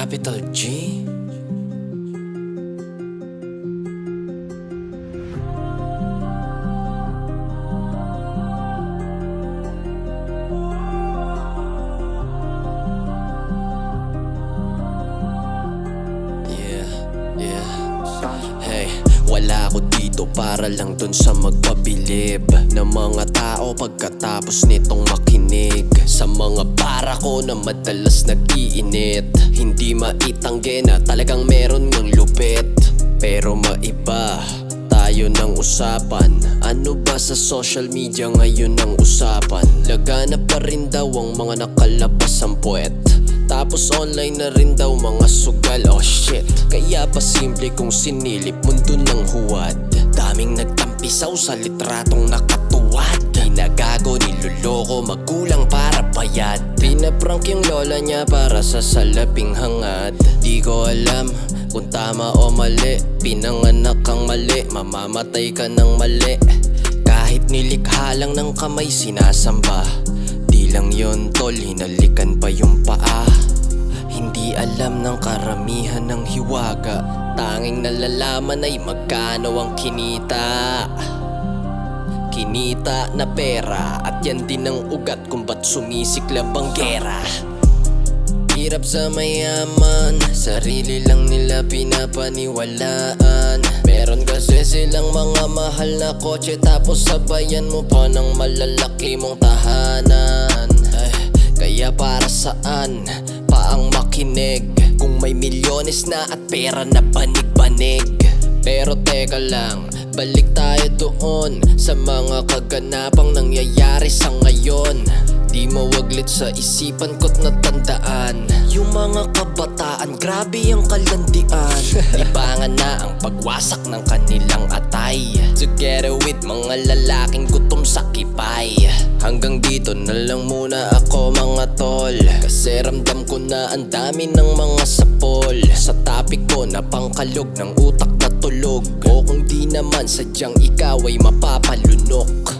Capital G. Hey, wala ako dito para lang dun sa magpabilib ng mga tao pagkatapos nitong makinig sa mga para ko na madalas nag-iinit. Hindi maitanggi na talagang meron ngang lupit, pero maiba tayo ng usapan. Ano ba sa social media ngayon ang usapan? Laganap pa rin daw ang mga nakalabas ang puwet, tapos online na rin daw mga sugal. Oh shit, kaya pa simple kung sinilip mundo ng huwad. Daming nagtampisaw sa litratong nakatuwad. Di nagago, niloloko, magulang para bayad. Pinaprank yung lola niya para sa salaping hangad. Di ko alam kung tama o mali. Pinanganak kang mali, mamamatay ka ng mali. Kahit nilikha lang ng kamay sinasamba. Di lang yun tol, hinalikan pa yung paa. Hindi alam ng karamihan ng hiwaga. Tanging nalalaman ay magkano ang kinita. Kinita na pera, at yan din ang ugat kung ba't sumisiklab ang gera. Hirap sa mayaman, sarili lang nila pinapaniwalaan. Meron kasi silang mga mahal na kotse, tapos sabayan mo pa ng malalaki mong tahanan. Kaya para saan pa ang makinig kung may milyones na at pera na banig-banig? Pero teka lang, balik tayo doon sa mga kaganapang nangyayari sa ngayon. Di mawaglit sa isipan ko't natandaan yung mga kabataan, grabe ang kalandian. Libangan na ang pagwasak ng kanilang atay, together with mga lalaking gutom sa kipay. Hanggang dito na lang muna ako mga tol, kasi ramdam ko na ang dami ng mga sapol sa topic ko na pangkalog ng utak na tulog. O kung di naman sadyang ikaw ay mapapalunok.